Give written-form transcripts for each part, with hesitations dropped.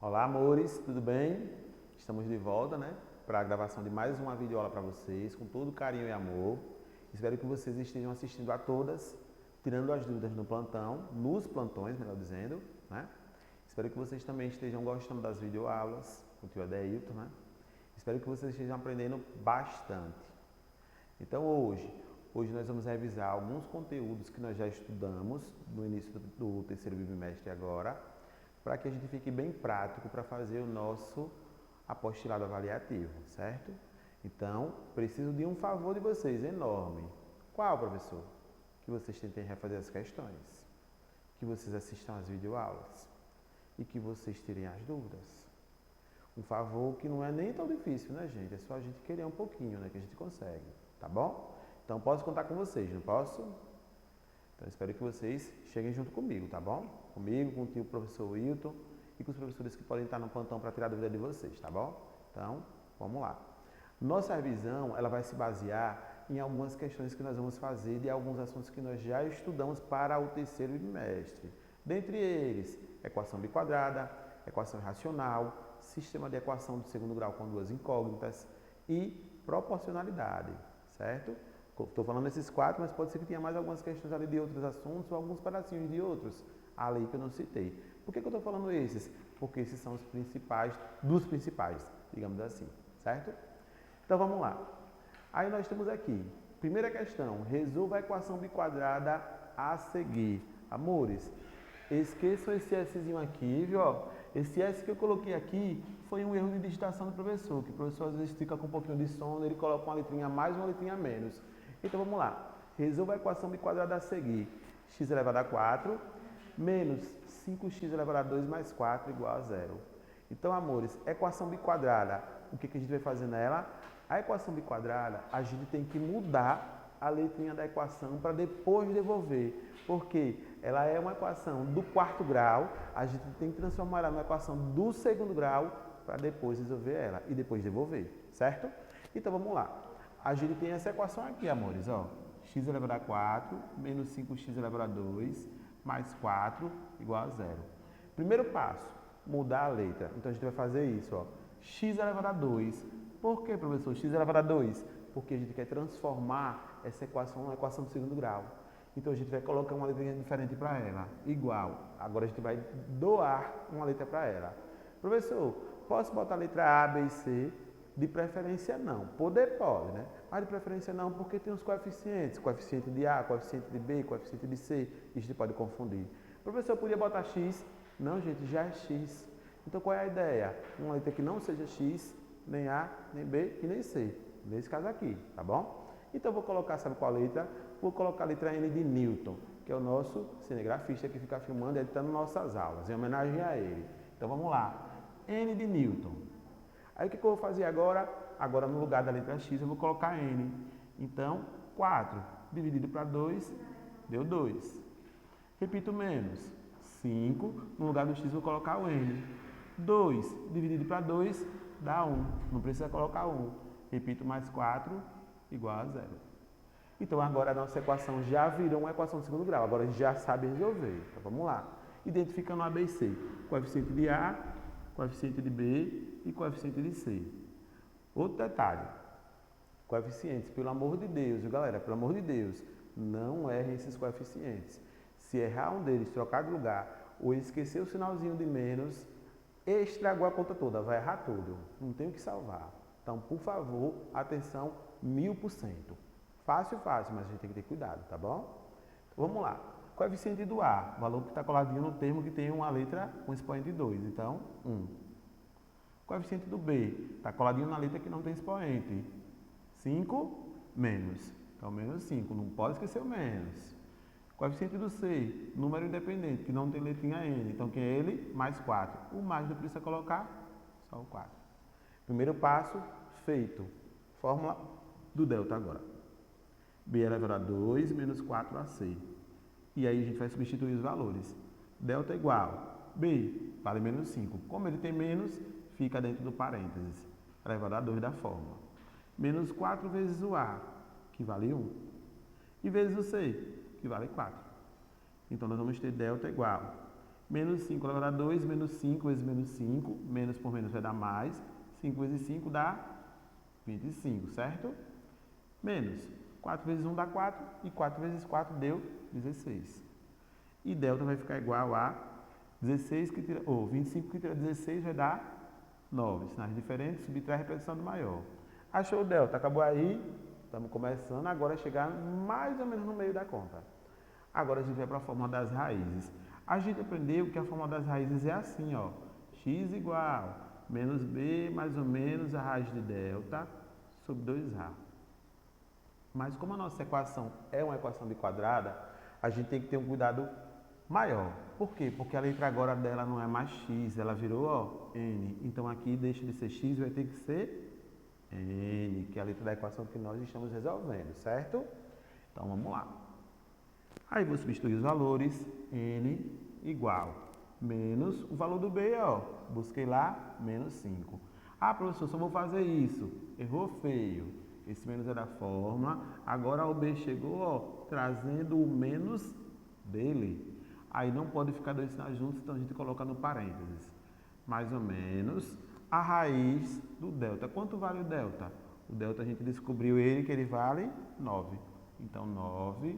Olá, amores, tudo bem? Estamos de volta, né, para a gravação de mais uma videoaula para vocês, com todo carinho e amor. Espero que vocês estejam assistindo a todas, tirando as dúvidas no plantão, nos plantões, melhor dizendo, né? Espero que vocês também estejam gostando das videoaulas, com o tio Adeilton, né? Espero que vocês estejam aprendendo bastante. Então hoje nós vamos revisar alguns conteúdos que nós já estudamos no início do terceiro bimestre agora, para que a gente fique bem prático para fazer o nosso apostilado avaliativo, certo? Então, preciso de um favor de vocês, enorme. Qual, professor? Que vocês tentem refazer as questões, que vocês assistam às videoaulas e que vocês tirem as dúvidas. Um favor que não é nem tão difícil, né, gente? É só a gente querer um pouquinho, né, que a gente consegue, tá bom? Então, posso contar com vocês, não posso? Então, espero que vocês cheguem junto comigo, tá bom? Comigo, com o tio professor Wilton e com os professores que podem estar no plantão para tirar a dúvida de vocês, tá bom? Então, vamos lá. Nossa revisão, ela vai se basear em algumas questões que nós vamos fazer de alguns assuntos que nós já estudamos para o terceiro bimestre. Dentre eles, equação biquadrada, equação racional, sistema de equação de segundo grau com duas incógnitas e proporcionalidade, certo? Estou falando esses quatro, mas pode ser que tenha mais algumas questões ali de outros assuntos ou alguns pedacinhos de outros ali que eu não citei. Por que eu estou falando esses? Porque esses são os principais, dos principais, digamos assim, certo? Então vamos lá. Aí nós temos aqui, primeira questão, resolva a equação biquadrada a seguir. Amores, esqueçam esse Szinho aqui, viu? Esse S que eu coloquei aqui foi um erro de digitação do professor, que o professor às vezes fica com um pouquinho de sono, ele coloca uma letrinha a mais, uma letrinha a menos. Então vamos lá, resolva a equação biquadrada a seguir. X elevado a 4 menos 5x elevado a 2 mais 4 igual a 0. Então, amores, equação biquadrada, o que a gente vai fazer nela? A equação biquadrada, a gente tem que mudar a letrinha da equação para depois devolver, porque ela é uma equação do quarto grau, a gente tem que transformar ela numa equação do segundo grau para depois resolver ela e depois devolver, certo? Então, vamos lá. A gente tem essa equação aqui, amores, ó. X elevado a 4 menos 5x elevado a 2 mais 4 igual a 0. Primeiro passo, mudar a letra. Então, a gente vai fazer isso, ó. X elevado a 2. Por que, professor? X elevado a 2? Porque a gente quer transformar essa equação numa equação do segundo grau. Então, a gente vai colocar uma letrinha diferente para ela. Igual. Agora, a gente vai doar uma letra para ela. Professor, posso botar a letra A, B e C? De preferência não. Poder pode, né? Mas de preferência não, porque tem os coeficientes. Coeficiente de A, coeficiente de B, coeficiente de C. E a gente pode confundir. Professor, eu podia botar X? Não, gente, já é X. Então, qual é a ideia? Uma letra que não seja X, nem A, nem B e nem C. Nesse caso aqui, tá bom? Então, eu vou colocar, sabe qual letra? Vou colocar a letra N de Newton, que é o nosso cinegrafista que fica filmando e editando nossas aulas, em homenagem a ele. Então, vamos lá. N de Newton. Aí o que eu vou fazer agora? Agora no lugar da letra X eu vou colocar N. Então, 4 dividido para 2 deu 2. Repito menos. 5, no lugar do X eu vou colocar o N. 2 dividido para 2 dá 1. Não precisa colocar 1. Repito mais 4 igual a 0. Então agora a nossa equação já virou uma equação de segundo grau. Agora a gente já sabe resolver. Então vamos lá. Identificando A, B e C. Coeficiente de A, coeficiente de B e coeficiente de C. Outro detalhe, coeficientes, pelo amor de Deus, viu, galera? Pelo amor de Deus, não errem esses coeficientes. Se errar um deles, trocar de lugar ou esquecer o sinalzinho de menos, estragou a conta toda, vai errar tudo. Não tem o que salvar. Então, por favor, atenção, 1000%. Fácil, fácil, mas a gente tem que ter cuidado, tá bom? Então, vamos lá. Coeficiente do A, valor que está coladinho no termo que tem uma letra com expoente 2, então 1. Coeficiente do B, está coladinho na letra que não tem expoente, 5 menos, então menos 5, não pode esquecer o menos. Coeficiente do C, número independente, que não tem letrinha N, então que é ele? Mais 4. O mais não precisa colocar, só o 4. Primeiro passo, feito. Fórmula do delta agora. B elevado a 2 menos 4AC. E aí a gente vai substituir os valores. Delta igual B, vale menos 5. Como ele tem menos, fica dentro do parênteses. elevado a 2 da fórmula. Menos 4 vezes o A, que vale 1. E vezes o C, que vale 4. Então, nós vamos ter delta igual menos 5 elevado a 2, menos 5 vezes menos 5, menos por menos vai dar mais, 5 vezes 5 dá 25, certo? Menos 4 vezes 1 dá 4, e 4 vezes 4 deu 16. E delta vai ficar igual a 16 que tira, 25 que tira 16 vai dar 9. Sinais diferentes, subtrai a repetição do maior. Achou o delta, acabou aí, estamos começando agora a chegar mais ou menos no meio da conta. Agora a gente vai para a fórmula das raízes. A gente aprendeu que a fórmula das raízes é assim, ó. X igual menos b mais ou menos a raiz de delta sobre 2a. Mas como a nossa equação é uma equação biquadrada, a gente tem que ter um cuidado maior. Por quê? Porque a letra agora dela não é mais x, ela virou, ó, n. Então aqui deixa de ser x e vai ter que ser n, que é a letra da equação que nós estamos resolvendo, certo? Então vamos lá. Aí vou substituir os valores, n igual menos o valor do b, ó, busquei lá, menos 5. Ah, professor, só vou fazer isso. Errou feio. Esse menos é da fórmula. Agora o b chegou, ó, trazendo o menos dele. Aí não pode ficar dois sinais juntos, então a gente coloca no parênteses. Mais ou menos a raiz do delta. Quanto vale o delta? O delta a gente descobriu ele que ele vale 9. Então 9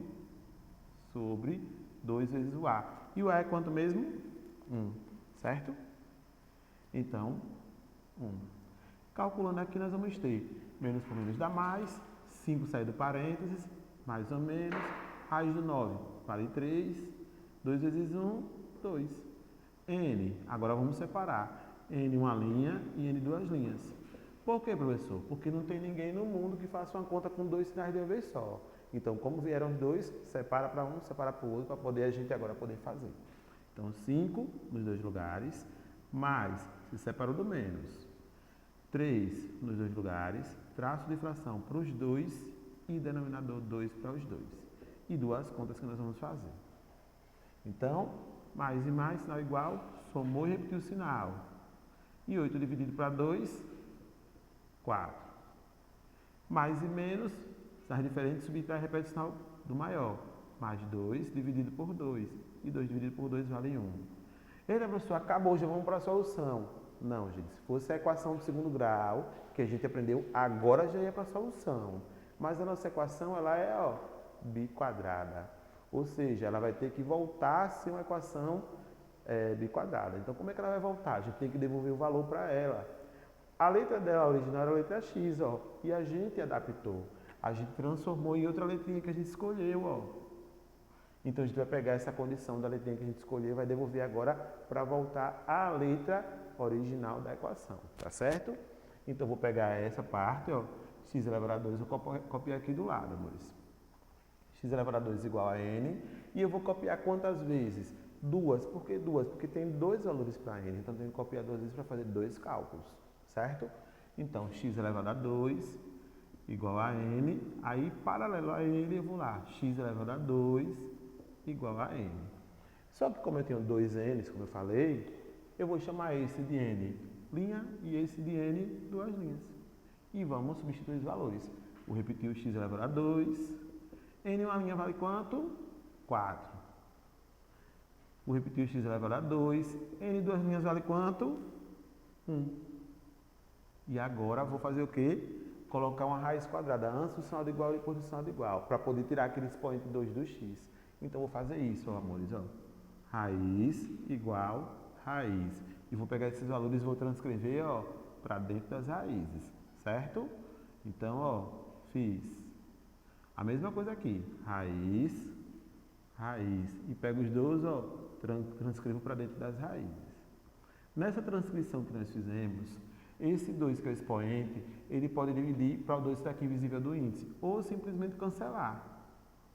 sobre 2 vezes o A. E o A é quanto mesmo? 1, certo? Então, 1. Calculando aqui, nós vamos ter menos por menos dá mais, 5 sai do parênteses, mais ou menos, raiz do 9 vale 3, 2 vezes 1, 2. N, agora vamos separar. N uma linha e N duas linhas. Por quê, professor? Porque não tem ninguém no mundo que faça uma conta com dois sinais de uma vez só. Então, como vieram os dois, separa para um, separa para o outro, para poder a gente agora poder fazer. Então, 5 nos dois lugares, mais, se separou do menos, 3 nos dois lugares, traço de fração para os dois e denominador 2 para os dois. E duas contas que nós vamos fazer. Então, mais e mais, sinal igual, somou e repetiu o sinal. E 8 dividido para 2, 4. Mais e menos, sinais diferentes, subtrai e repete o sinal do maior. Mais 2 dividido por 2. E 2 dividido por 2 vale 1. Eita, professor, acabou, já vamos para a solução. Não, gente, se fosse a equação do segundo grau, que a gente aprendeu, agora já ia para a solução. Mas a nossa equação, ela é, ó, biquadrada. Ou seja, ela vai ter que voltar a ser uma equação biquadrada. Então, como é que ela vai voltar? A gente tem que devolver o valor para ela. A letra dela original era a letra X, ó, e a gente adaptou. A gente transformou em outra letrinha que a gente escolheu, ó. Então, a gente vai pegar essa condição da letrinha que a gente escolheu e vai devolver agora para voltar à letra original da equação, tá certo? Então, vou pegar essa parte, ó, x elevado a 2, eu copiar aqui do lado, amores. X elevado a 2 igual a n, e eu vou copiar quantas vezes? 2. Por que 2? Porque tem dois valores para n, então eu tenho que copiar 2 vezes para fazer dois cálculos, certo? Então, x elevado a 2 igual a n, aí paralelo a n eu vou lá, x elevado a 2 igual a n. Só que como eu tenho dois n's, como eu falei, eu vou chamar esse de n linha e esse de n duas linhas. E vamos substituir os valores. Vou repetir o x elevado a 2. N uma linha vale quanto? 4. Vou repetir o x elevado a 2. N duas linhas vale quanto? 1. E agora vou fazer o quê? Colocar uma raiz quadrada antes do sinal de igual e depois do sinal de igual, para poder tirar aquele expoente 2 do x. Então, vou fazer isso, ó, amores. Ó. Raiz igual raiz. E vou pegar esses valores e vou transcrever para dentro das raízes, certo? Então, ó, fiz a mesma coisa aqui. Raiz, raiz. E pego os dois, ó, transcrevo para dentro das raízes. Nessa transcrição que nós fizemos, esse 2 que é o expoente, ele pode dividir para o 2 que está aqui invisível do índice, ou simplesmente cancelar.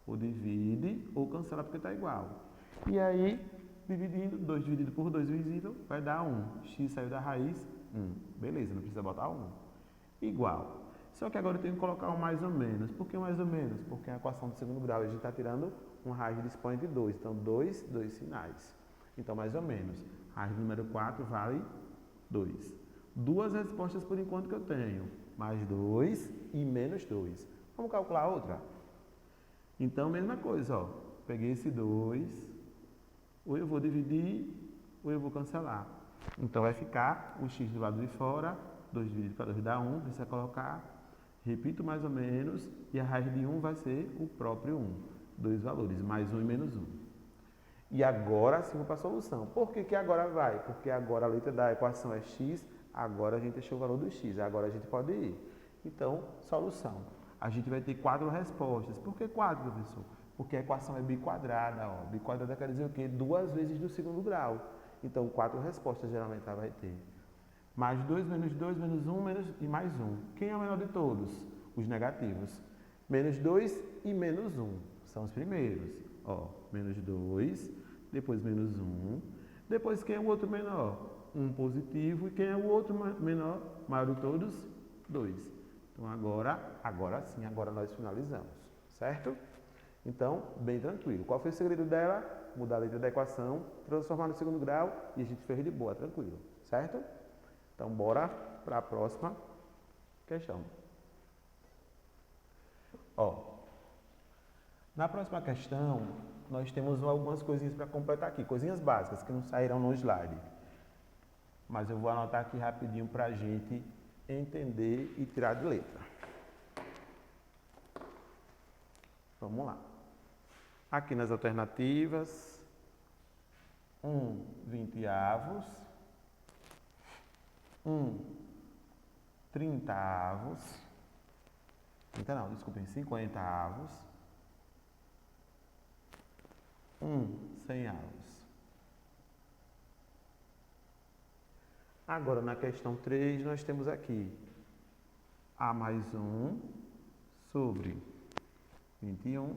Ou divide, ou cancela porque está igual. E aí, dividindo, 2 dividido por 2 visível, vai dar 1. X saiu da raiz, 1. Beleza, não precisa botar 1. Igual. Só que agora eu tenho que colocar um mais ou menos. Por que mais ou menos? Porque a equação do segundo grau, a gente está tirando uma raiz de expoente 2. Então, dois sinais. Então, mais ou menos. Raiz do número 4 vale 2. duas respostas por enquanto que eu tenho. Mais 2 e menos 2. Vamos calcular outra? Então, mesma coisa, ó. Peguei esse 2, ou eu vou dividir, ou eu vou cancelar. Então, vai ficar o x do lado de fora, 2 dividido para 2 dá 1, precisa colocar, repito mais ou menos, e a raiz de 1 vai ser o próprio 1. Dois valores, mais 1 e menos 1. E agora sim vou para a solução. Por que agora vai? Porque agora a letra da equação é x, agora a gente achou o valor do x, agora a gente pode ir. Então, solução. A gente vai ter 4 respostas. Por que 4, professor? Porque a equação é biquadrada. Ó. Biquadrada quer dizer o quê? 2 vezes do segundo grau. Então, 4 respostas geralmente ela vai ter. Mais 2, menos 2, menos 1, menos e mais 1. Quem é o menor de todos? Os negativos. Menos 2 e menos 1. São os primeiros. Ó, menos 2, depois menos 1. Depois, quem é o outro menor? 1 positivo. E quem é o outro menor? Maior de todos? 2. Então, agora sim, agora nós finalizamos. Certo? Então, bem tranquilo. Qual foi o segredo dela? Mudar a letra da equação, transformar no segundo grau e a gente fez de boa, tranquilo. Certo? Então, bora para a próxima questão. Ó, na próxima questão, nós temos algumas coisinhas para completar aqui, coisinhas básicas que não sairão no slide. Mas eu vou anotar aqui rapidinho para a gente entender e tirar de letra. Vamos lá. Aqui nas alternativas, 1/20, 1/30, 30 não, desculpem, 50, 1/100. Agora, na questão 3, nós temos aqui A mais 1 sobre 21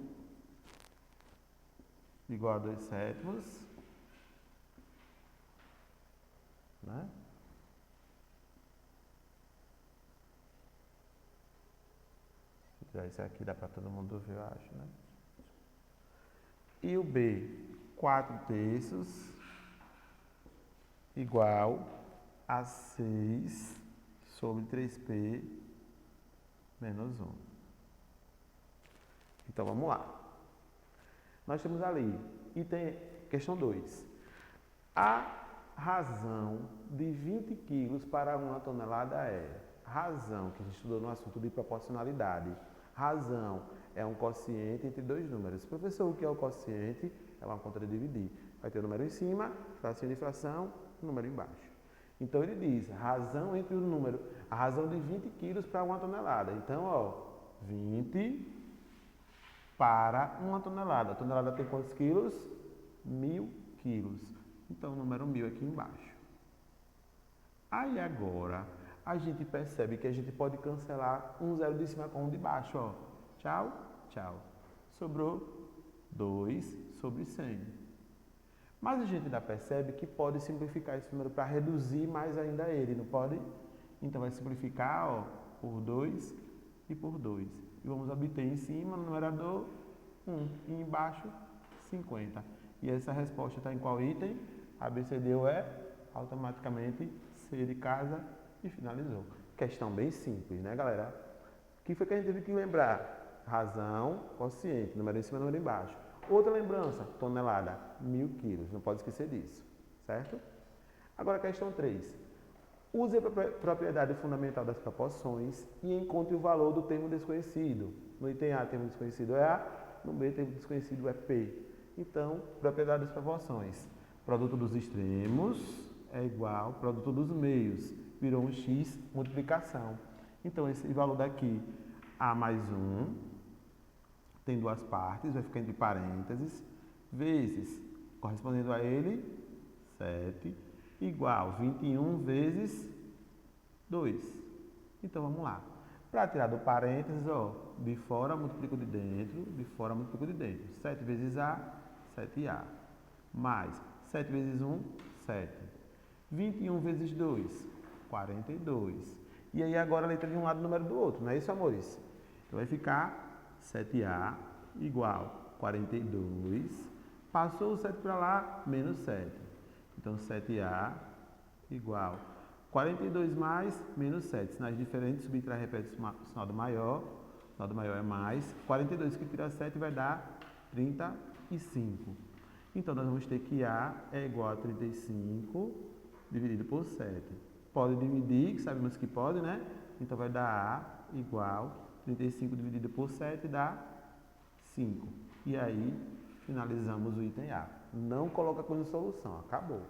igual a 2/7, né? Se tirar isso aqui, dá para todo mundo ver, eu acho, né? E o B, 4/3 igual a 6 sobre 3p menos 1. Então, vamos lá. Nós temos ali, item, questão 2. A razão de 20 quilos para 1 tonelada é... Razão, que a gente estudou no assunto de proporcionalidade. Razão é um quociente entre dois números. Professor, o que é o quociente? É uma conta de dividir. Vai ter o número em cima, fração de fração, número embaixo. Então, ele diz, razão entre o número, a razão de 20 quilos para 1 tonelada. Então, ó, 20 para 1 tonelada. A tonelada tem quantos quilos? 1000 quilos. Então, o número 1000 aqui embaixo. Aí, agora, a gente percebe que a gente pode cancelar um zero de cima com um de baixo, ó. Tchau, tchau. Sobrou 2 sobre 100. Mas a gente ainda percebe que pode simplificar esse número para reduzir mais ainda ele, não pode? Então, vai simplificar, ó, por 2 e por 2. E vamos obter em cima, no numerador, 1. E embaixo, 50. E essa resposta está em qual item? A, B, C, D ou E? Automaticamente, C de casa e finalizou. Questão bem simples, né, galera? O que foi que a gente teve que lembrar? Razão, quociente, número em cima, número embaixo. Outra lembrança, tonelada, 1000 quilos. Não pode esquecer disso, certo? Agora, questão 3. Use a propriedade fundamental das proporções e encontre o valor do termo desconhecido. No item A, termo desconhecido é A, no B, termo desconhecido é P. Então, propriedade das proporções. Produto dos extremos é igual ao produto dos meios. Virou um X, multiplicação. Então, esse valor daqui, A mais 1, tem duas partes, vai ficar entre parênteses, vezes, correspondendo a ele, 7, igual 21 vezes 2. Então, vamos lá. Para tirar do parênteses, ó, de fora multiplico de dentro, de fora multiplico de dentro. 7 vezes A, 7A. Mais 7 vezes 1, 7. 21 vezes 2, 42. E aí agora a letra de um lado e o número do outro, não é isso, amores? Então vai ficar 7A igual 42. Passou o 7 para lá, menos 7. Então 7A igual 42 mais menos 7. Sinais diferentes, subtrai repete o sinal do maior. O sinal do maior é mais. 42 que tira 7 vai dar 35. Então, nós vamos ter que A é igual a 35 dividido por 7. Pode dividir, que sabemos que pode, né? Então, vai dar A igual 35 dividido por 7 dá 5. E aí, finalizamos o item A. Não coloca coisa em solução, acabou.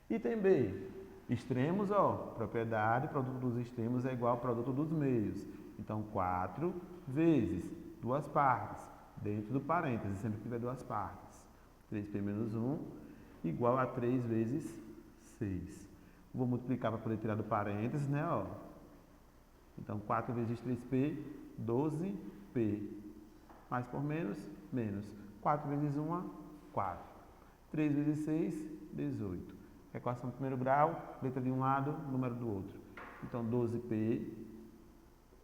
Item B. Extremos, ó, propriedade, produto dos extremos é igual ao produto dos meios. Então, 4 vezes duas partes, dentro do parênteses, sempre que tiver duas partes. 3p menos 1 igual a 3 vezes 6. Vou multiplicar para poder tirar do parênteses, né, ó. Então, 4 vezes 3p, 12p. Mais por menos, menos. 4 vezes 1, 4. 3 vezes 6, 18. Equação do primeiro grau, letra de um lado, número do outro. Então, 12p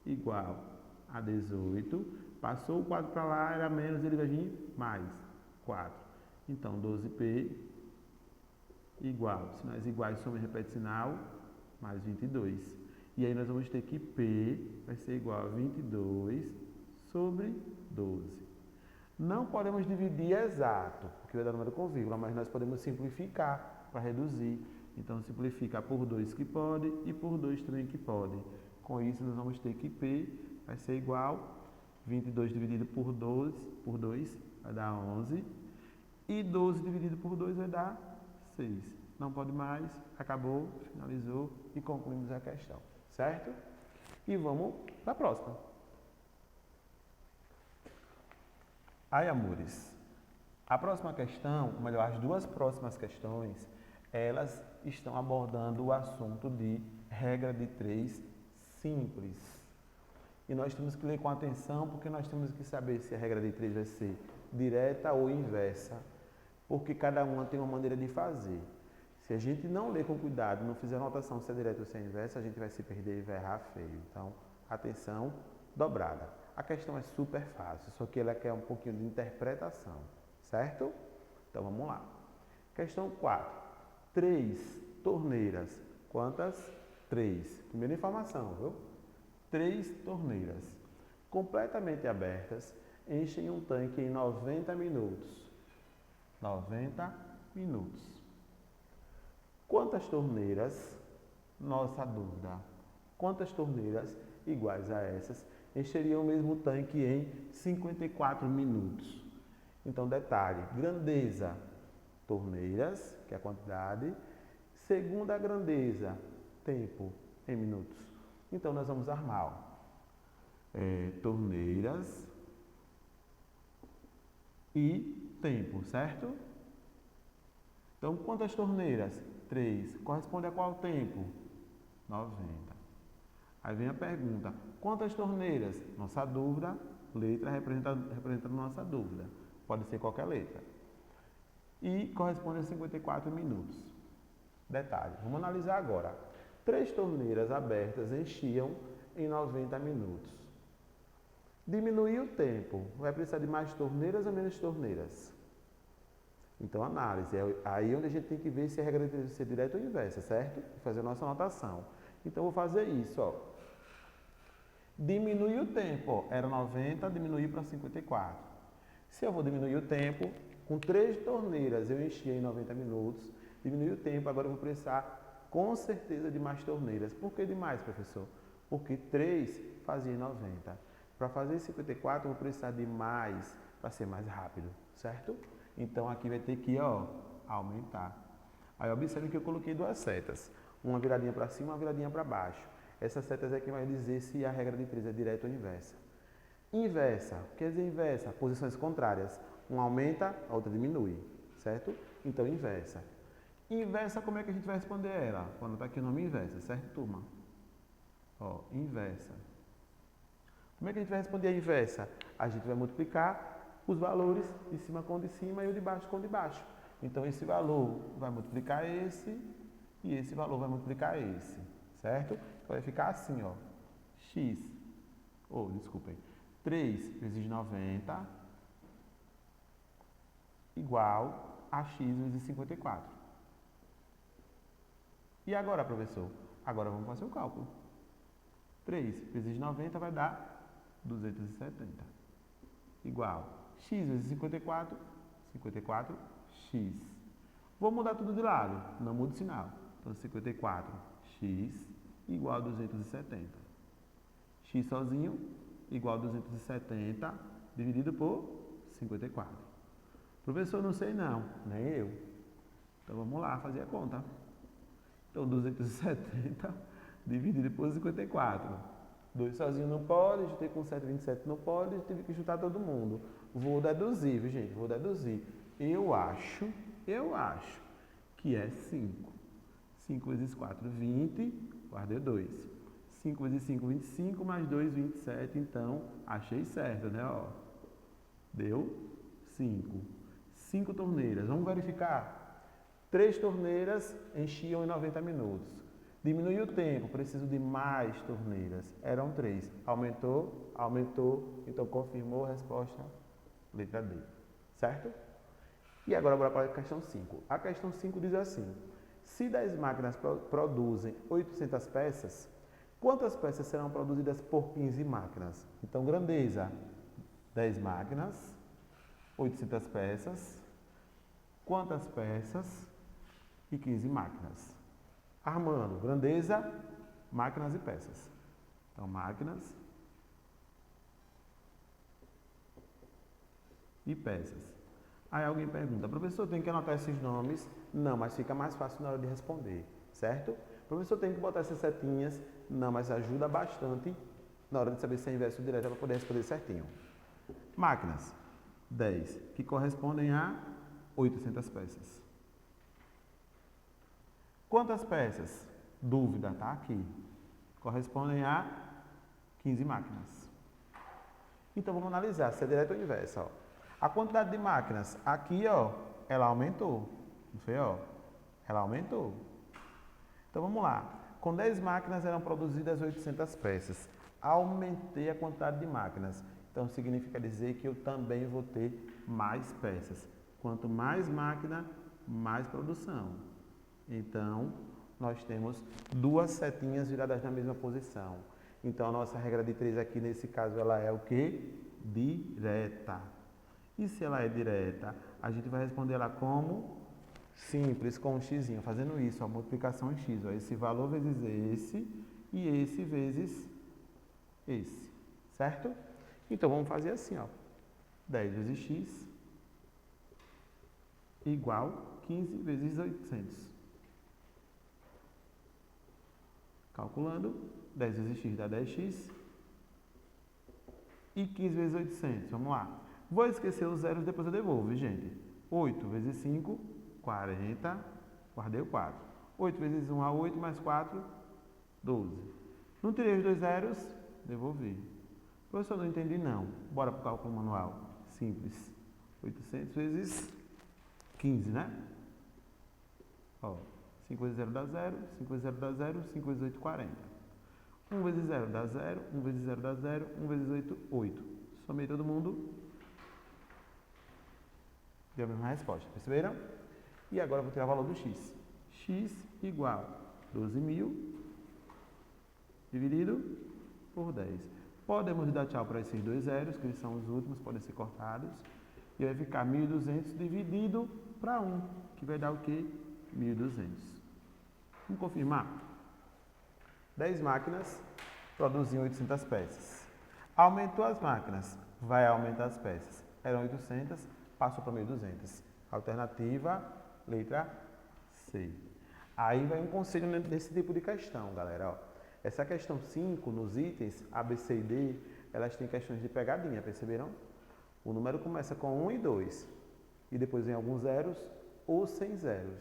igual a 18. Passou o 4 para lá, era menos, ele vai vir mais 4. Então, 12p igual, sinais iguais, soma e repete sinal, mais 22. E aí nós vamos ter que P vai ser igual a 22 sobre 12. Não podemos dividir exato, porque vai dar número com vírgula, mas nós podemos simplificar para reduzir. Então, simplifica por 2 que pode e por 2 também que pode. Com isso, nós vamos ter que P vai ser igual a 22 dividido por 2 vai dar 11. E 12 dividido por 2 vai dar 6. Não pode mais, acabou, finalizou e concluímos a questão, certo? E vamos para a próxima. Aí, amores, a próxima questão, ou melhor, as duas próximas questões, elas estão abordando o assunto de regra de 3 simples. E nós temos que ler com atenção, porque nós temos que saber se a regra de 3 vai ser direta ou inversa, porque cada uma tem uma maneira de fazer. Se a gente não ler com cuidado, não fizer anotação se é direta ou se é inversa, a gente vai se perder e vai errar feio. Então, atenção dobrada. A questão é super fácil, só que ela quer um pouquinho de interpretação, certo? Então, vamos lá. Questão 4. 3 torneiras. Quantas? 3. Primeira informação, viu? 3 torneiras completamente abertas enchem um tanque em 90 minutos. 90 minutos. Quantas torneiras, nossa dúvida, quantas torneiras iguais a essas encheriam o mesmo tanque em 54 minutos? Então, detalhe, grandeza, torneiras, que é a quantidade, segunda grandeza, tempo em minutos. Então, nós vamos armar, ó, torneiras e tempo, certo? Então, quantas torneiras? 3. Corresponde a qual tempo? 90. Aí vem a pergunta, quantas torneiras? Nossa dúvida, letra representa nossa dúvida. Pode ser qualquer letra. E corresponde a 54 minutos. Detalhe, vamos analisar agora. 3 torneiras abertas enchiam em 90 minutos. Diminuir o tempo. Vai precisar de mais torneiras ou menos torneiras? Então, análise. É aí onde a gente tem que ver se a regra deve ser direta ou inversa, certo? E fazer a nossa anotação. Então, eu vou fazer isso, ó. Diminuir o tempo, ó. Era 90, diminuir para 54. Se eu vou diminuir o tempo, com 3 torneiras eu enchi em 90 minutos. Diminuir o tempo, agora eu vou precisar, com certeza, de mais torneiras. Por que de mais, professor? Porque 3 fazia em 90. Para fazer 54, eu vou precisar de mais, para ser mais rápido, certo? Então, aqui vai ter que, ó, aumentar. Aí, observe que eu coloquei 2 setas. Uma viradinha para cima, uma viradinha para baixo. Essas setas é que vai dizer se a regra de 3 é direta ou inversa. Inversa. O que quer dizer inversa? Posições contrárias. Uma aumenta, a outra diminui, certo? Então, inversa. Inversa, como é que a gente vai responder ela? Quando está aqui o nome inversa, certo, turma? Ó, inversa. Como é que a gente vai responder a inversa? A gente vai multiplicar os valores de cima com o de cima e o de baixo com o de baixo. Então, esse valor vai multiplicar esse e esse valor vai multiplicar esse, certo? Então, vai ficar assim, ó, x, desculpem, 3 vezes 90 igual a x vezes 54. E agora, professor, Agora vamos fazer o cálculo. 3 vezes 90 vai dar 270. Igual x vezes 54, 54x. Vou mudar tudo de lado, não muda o sinal. Então 54x igual a 270. X sozinho igual a 270 dividido por 54. Professor, não sei não, nem eu. Então vamos lá fazer a conta. Então 270 dividido por 54. 2 sozinho não pode, juntei com 127 não pode, tive que juntar todo mundo. Vou deduzir, viu, gente? Vou deduzir. Eu acho que é 5. 5 vezes 4, 20, guardei 2. 5 vezes 5, 25, mais 2, 27. Então, achei certo, né? Ó, deu 5. 5 torneiras. Vamos verificar? 3 torneiras enchiam em 90 minutos. Diminui o tempo, preciso de mais torneiras. Eram 3. Aumentou, aumentou. Então, confirmou a resposta, letra D. Certo? E agora, bora para a questão 5. A questão 5 diz assim: se 10 máquinas produzem 800 peças, quantas peças serão produzidas por 15 máquinas? Então, grandeza, 10 máquinas, 800 peças, quantas peças e 15 máquinas? Armando, grandeza, máquinas e peças. Então, máquinas e peças. Aí alguém pergunta, professor, tem que anotar esses nomes? Não, mas fica mais fácil na hora de responder, certo? Professor, tem que botar essas setinhas? Não, mas ajuda bastante na hora de saber se é inverso ou direto para poder responder certinho. Máquinas, 10, que correspondem a 800 peças. Quantas peças? Dúvida, tá aqui. Correspondem a 15 máquinas. Então, vamos analisar se é direto ou inverso, ó. A quantidade de máquinas, aqui, ó, ela aumentou. Não foi, ó? Ela aumentou. Então, vamos lá. Com 10 máquinas eram produzidas 800 peças. Aumentei a quantidade de máquinas. Então, significa dizer que eu também vou ter mais peças. Quanto mais máquina, mais produção. Então, nós temos duas setinhas viradas na mesma posição. Então, a nossa regra de 3 aqui, nesse caso, ela é o quê? Direta. E se ela é direta, a gente vai responder ela como simples, com um x, fazendo isso, a multiplicação em x. Ó, esse valor vezes esse e esse vezes esse, certo? Então, vamos fazer assim, ó. 10 vezes x igual 15 vezes 800. Calculando, 10 vezes x dá 10x e 15 vezes 800. Vamos lá. Vou esquecer os zeros, depois eu devolvo, gente. 8 vezes 5, 40. Guardei o 4. 8 vezes 1 é 8, mais 4, 12. Não tirei os dois zeros, devolvi. Professor, não entendi não. Bora para o cálculo manual. Simples. 800 vezes 15, né? Ó, 5 vezes 0 dá 0, 5 vezes 0 dá 0, 5 vezes 8, 40. 1 vezes 0 dá 0, 1 vezes 0 dá 0, 1 vezes 8, 8. Somei todo mundo. Deu a mesma resposta, perceberam? E agora eu vou tirar o valor do x. X igual a 12.000 dividido por 10. Podemos dar tchau para esses dois zeros, que eles são os últimos, podem ser cortados. E vai ficar 1.200 dividido para 1, que vai dar o quê? 1.200. Vamos confirmar? 10 máquinas produziam 800 peças. Aumentou as máquinas, vai aumentar as peças. Eram 800, passou para 1.200. Alternativa, letra C. Aí vai um conselho nesse tipo de questão, galera. Ó, essa questão 5, nos itens A, B, C e D, elas têm questões de pegadinha, perceberam? O número começa com 1 e 2. E depois vem alguns zeros ou sem zeros.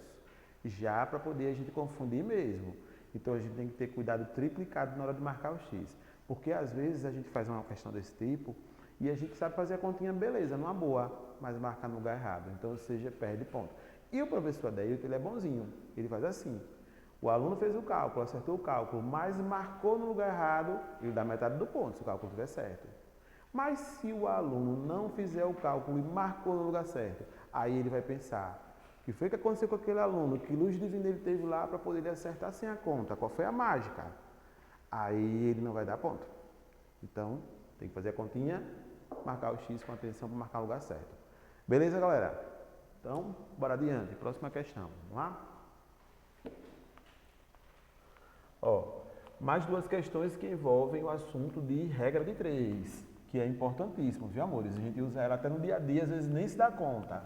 Já para poder a gente confundir mesmo. Então, a gente tem que ter cuidado triplicado na hora de marcar o X. Porque, às vezes, a gente faz uma questão desse tipo e a gente sabe fazer a continha, beleza, numa boa, mas marca no lugar errado. Então, ou seja, perde ponto. E o professor Adeilton, ele é bonzinho. Ele faz assim. O aluno fez o cálculo, acertou o cálculo, mas marcou no lugar errado, ele dá metade do ponto, se o cálculo estiver certo. Mas se o aluno não fizer o cálculo e marcou no lugar certo, aí ele vai pensar, O que foi que aconteceu com aquele aluno? Que luz divina ele teve lá para poder acertar sem a conta? Qual foi a mágica? Aí ele não vai dar ponto. Então, tem que fazer a continha, marcar o X com atenção para marcar o lugar certo. Beleza, galera? Então, bora adiante. Próxima questão. Vamos lá? Ó, mais duas questões que envolvem o assunto de regra de 3, que é importantíssimo, viu, amores? A gente usa ela até no dia a dia, às vezes nem se dá conta.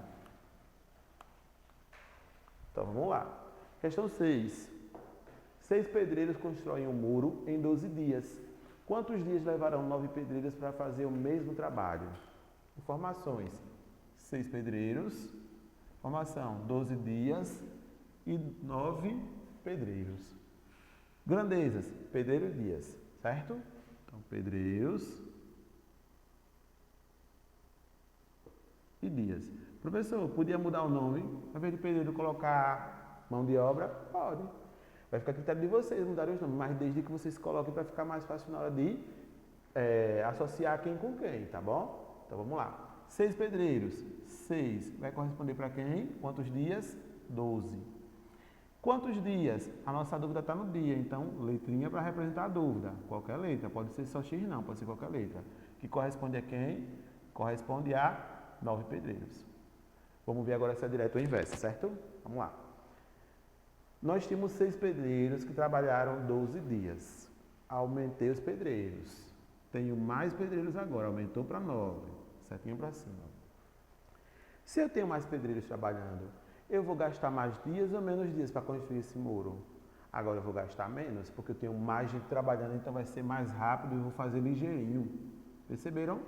Então, vamos lá. Questão 6. 6 pedreiros constroem um muro em 12 dias. Quantos dias levarão 9 pedreiros para fazer o mesmo trabalho? Informações. 6 pedreiros. Informação. 12 dias e 9 pedreiros. Grandezas. Pedreiro e dias. Certo? Então, pedreiros e dias. Professor, podia mudar o nome? Ao invés de pedreiro colocar mão de obra? Pode. Vai ficar a critério de vocês mudarem os nomes, mas desde que vocês coloquem para ficar mais fácil na hora de associar quem com quem, tá bom? Então vamos lá. 6 pedreiros. 6 vai corresponder para quem? Quantos dias? 12. Quantos dias? A nossa dúvida está no dia, então letrinha para representar a dúvida. Qualquer letra, pode ser só X não, pode ser qualquer letra. Que corresponde a quem? Corresponde a 9 pedreiros. Vamos ver agora se é direto ou inverso, certo? Vamos lá. Nós tínhamos 6 pedreiros que trabalharam 12 dias. Aumentei os pedreiros. Tenho mais pedreiros agora, aumentou para 9. Setinha para cima. Se eu tenho mais pedreiros trabalhando, eu vou gastar mais dias ou menos dias para construir esse muro? Agora eu vou gastar menos, porque eu tenho mais gente trabalhando, então vai ser mais rápido e vou fazer ligeirinho. Perceberam?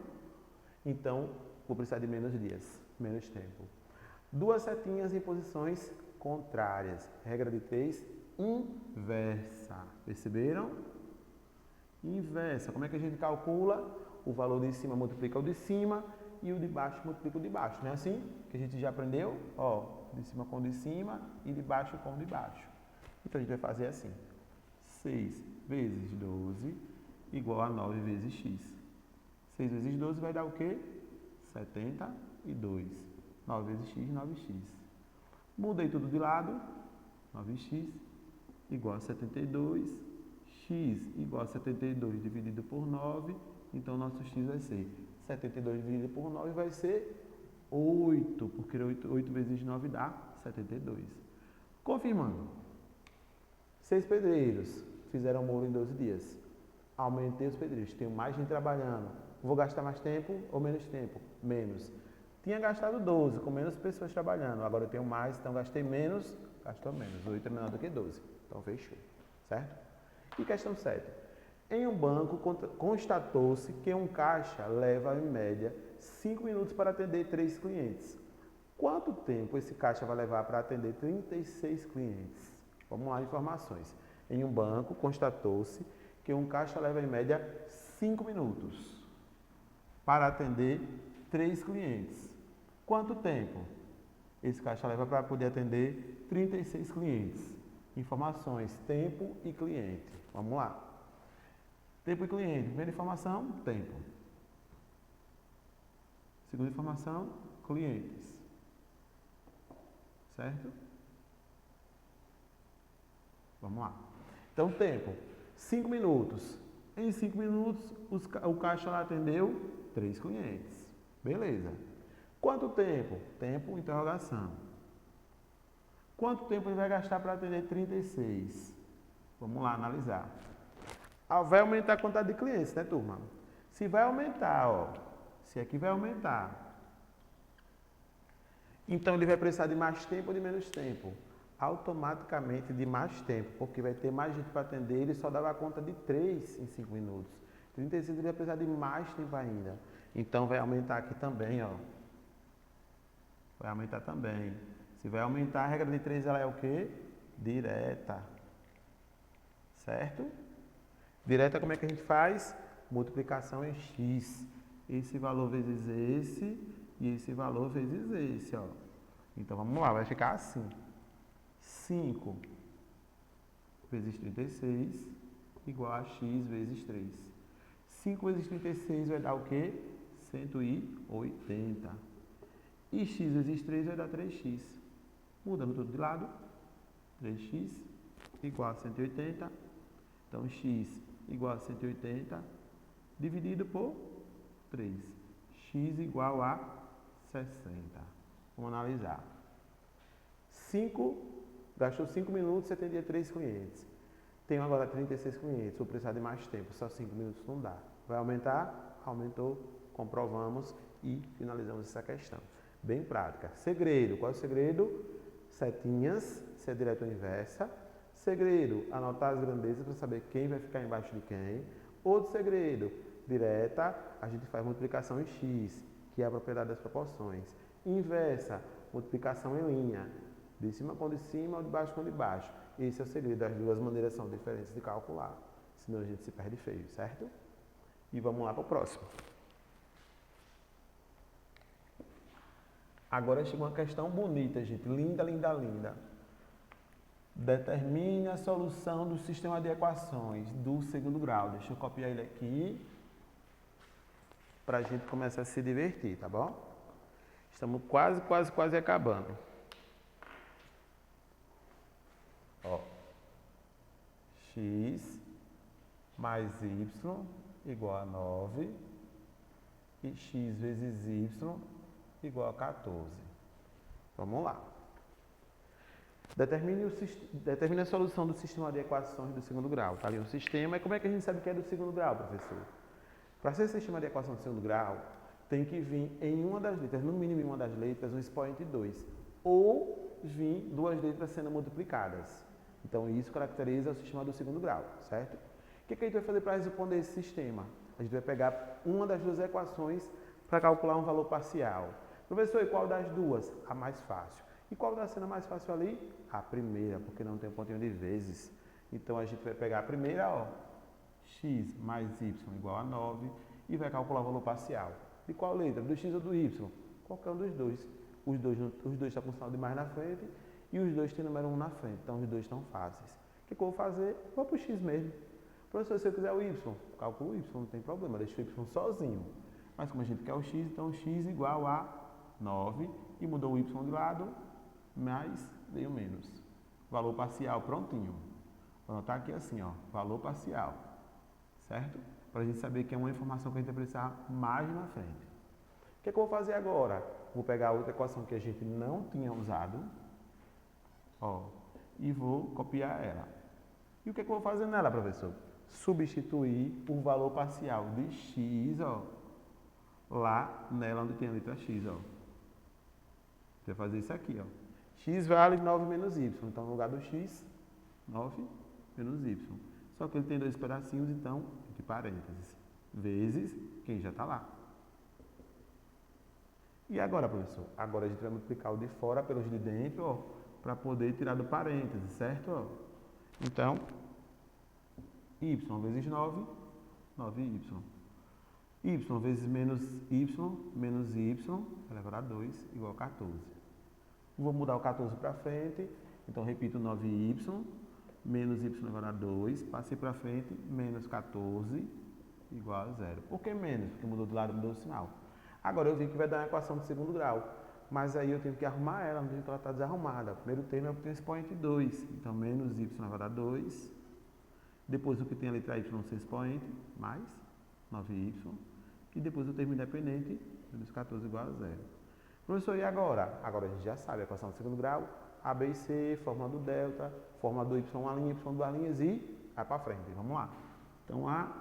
Então, vou precisar de menos dias, menos tempo. 2 setinhas em posições contrárias. Regra de 3, inversa. Perceberam? Inversa. Como é que a gente calcula? O valor de cima multiplica o de cima e o de baixo multiplica o de baixo. Não é assim que a gente já aprendeu? Ó, de cima com o de cima e de baixo com o de baixo. Então a gente vai fazer assim. 6 vezes 12 igual a 9 vezes x. 6 vezes 12 vai dar o quê? 72. 9 vezes x, 9x. Mudei tudo de lado. 9x igual a 72. X igual a 72 dividido por 9. Então, nosso x vai ser 72 dividido por 9 vai ser 8. Porque 8 vezes 9 dá 72. Confirmando. 6 pedreiros fizeram muro em 12 dias. Aumentei os pedreiros. Tenho mais gente trabalhando. Vou gastar mais tempo ou menos tempo? Menos. Tinha gastado 12, com menos pessoas trabalhando. Agora eu tenho mais, então gastei menos, gastou menos. 8 é menor do que 12. Então fechou. Certo? E questão 7. Em um banco, constatou-se que um caixa leva, em média, 5 minutos para atender 3 clientes. Quanto tempo esse caixa vai levar para atender 36 clientes? Vamos lá, informações. Em um banco, constatou-se que um caixa leva, em média, 5 minutos para atender 3 clientes. Quanto tempo esse caixa leva para poder atender 36 clientes? Informações, tempo e cliente. Vamos lá. Tempo e cliente. Primeira informação, tempo. Segunda informação, clientes. Certo? Vamos lá. Então, tempo. 5 minutos. Em 5 minutos, o caixa lá atendeu 3 clientes. Beleza. Quanto tempo? Tempo, interrogação. Quanto tempo ele vai gastar para atender 36? Vamos lá analisar. Vai aumentar a quantidade de clientes, né, turma? Se vai aumentar, ó. Se aqui vai aumentar. Então, ele vai precisar de mais tempo ou de menos tempo? Automaticamente de mais tempo, porque vai ter mais gente para atender, ele só dava conta de 3 em 5 minutos. 36 ele vai precisar de mais tempo ainda. Então, vai aumentar aqui também, ó. Vai aumentar também. Se vai aumentar, a regra de 3 ela é o quê? Direta. Certo? Direta, como é que a gente faz? Multiplicação em x. Esse valor vezes esse e esse valor vezes esse, ó. Então, vamos lá, vai ficar assim. 5 vezes 36 igual a x vezes 3. 5 vezes 36 vai dar o quê? 180. E x vezes 3 vai dar 3x. Mudando tudo de lado. 3x igual a 180. Então, x igual a 180 dividido por 3. X igual a 60. Vamos analisar. Gastou 5 minutos, você atendia 3 clientes. Tenho agora 36 clientes, vou precisar de mais tempo, só 5 minutos não dá. Vai aumentar? Aumentou, comprovamos e finalizamos essa questão. Bem prática. Segredo, qual é o segredo? Setinhas, ser direta ou inversa. Segredo, anotar as grandezas para saber quem vai ficar embaixo de quem. Outro segredo, direta, a gente faz multiplicação em x, que é a propriedade das proporções. Inversa, multiplicação em linha, de cima com de cima ou de baixo com de baixo. Esse é o segredo, as duas maneiras são diferentes de calcular, senão a gente se perde feio, certo? E vamos lá para o próximo. Agora chega uma questão bonita, gente, linda, linda, linda. Determine a solução do sistema de equações do segundo grau. Deixa eu copiar ele aqui, para a gente começar a se divertir, tá bom? Estamos quase acabando. Ó, x mais y igual a 9 e x vezes y igual a 14. Vamos lá. Determine a solução do sistema de equações do segundo grau. Está ali um sistema. E como é que a gente sabe que é do segundo grau, professor? Para ser sistema de equação do segundo grau, tem que vir em uma das letras, no mínimo em uma das letras, um expoente 2. Ou vir duas letras sendo multiplicadas. Então, isso caracteriza o sistema do segundo grau, certo? O que a gente vai fazer para responder esse sistema? A gente vai pegar uma das duas equações para calcular um valor parcial. Professor, e qual das duas? A mais fácil. E qual está sendo a mais fácil ali? A primeira, porque não tem um pontinho de vezes. Então, a gente vai pegar a primeira, ó, x mais y igual a 9, e vai calcular o valor parcial. De qual letra? Do x ou do y? Qualquer um dos dois. Os dois estão com sinal de mais na frente, e os dois têm número 1 na frente. Então, os dois estão fáceis. O que eu vou fazer? Vou para o x mesmo. Professor, se eu quiser o y, calculo o y, não tem problema, deixo o y sozinho. Mas como a gente quer o x, então x igual a 9, e mudou o y de lado, mais veio menos. Valor parcial prontinho. Vou anotar aqui assim, ó, valor parcial, certo? Para a gente saber que é uma informação que a gente vai precisar mais na frente. O que eu vou fazer agora? Vou pegar a outra equação que a gente não tinha usado, ó, e vou copiar ela. E o que eu vou fazer nela, professor? Substituir o valor parcial de x, ó, lá nela onde tem a letra x, ó. Você vai fazer isso aqui, ó. X vale 9 menos y. Então, no lugar do x, 9 menos y. Só que ele tem dois pedacinhos, então, entre parênteses, vezes quem já está lá. E agora, professor? Agora a gente vai multiplicar o de fora pelos de dentro, ó, para poder tirar do parênteses, certo? Ó? Então, y vezes 9, 9y. Y vezes menos y, elevado a 2, igual a 14. Vou mudar o 14 para frente, então repito 9y, menos y elevado a 2, passei para frente, menos 14, igual a 0. Por que menos? Porque mudou do lado, mudou o sinal. Agora eu vi que vai dar uma equação de segundo grau, mas aí eu tenho que arrumar ela, no jeito que ela está desarrumada. O primeiro termo é o que tem expoente 2, então menos y elevado a 2, depois o que tem a letra y no seu expoente, mais 9y, e depois o termo independente, menos 14 igual a 0. Professor, e agora? Agora a gente já sabe a equação do segundo grau, A, B e C, fórmula do delta, fórmula do y uma linha, y duas linhas e vai para frente. Vamos lá. Então, A,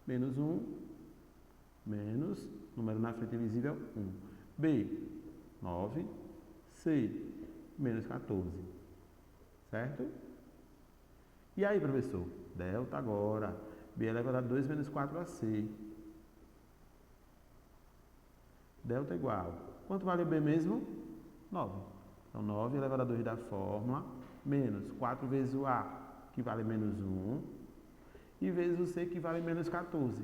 menos 1, menos, número na frente invisível, 1. B, 9, C, menos 14. Certo? E aí, professor? Delta agora. B elevado a 2 menos 4AC. Delta igual. Quanto vale o B mesmo? 9. Então, 9 elevado a 2 da fórmula, menos 4 vezes o A, que vale menos 1, e vezes o C, que vale menos 14.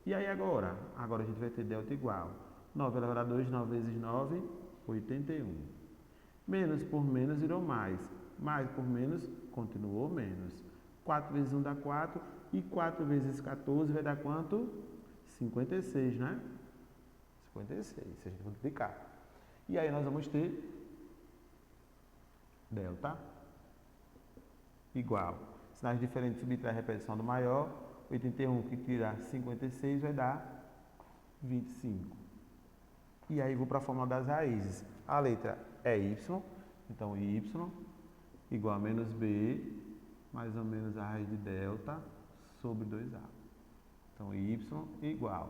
E aí agora? Agora a gente vai ter delta igual. 9 elevado a 2, 9 vezes 9, 81. Menos por menos virou mais. Mais por menos continuou menos. 4 vezes 1 dá 4, e 4 vezes 14 vai dar quanto? 56, né? 56, se a gente multiplicar. E aí nós vamos ter delta, igual. Sinais diferentes, subtrai a repetição do maior. 81 que tira 56 vai dar 25. E aí vou para a fórmula das raízes. A letra é y, então y igual a menos b, mais ou menos a raiz de delta, sobre 2a. Então y igual,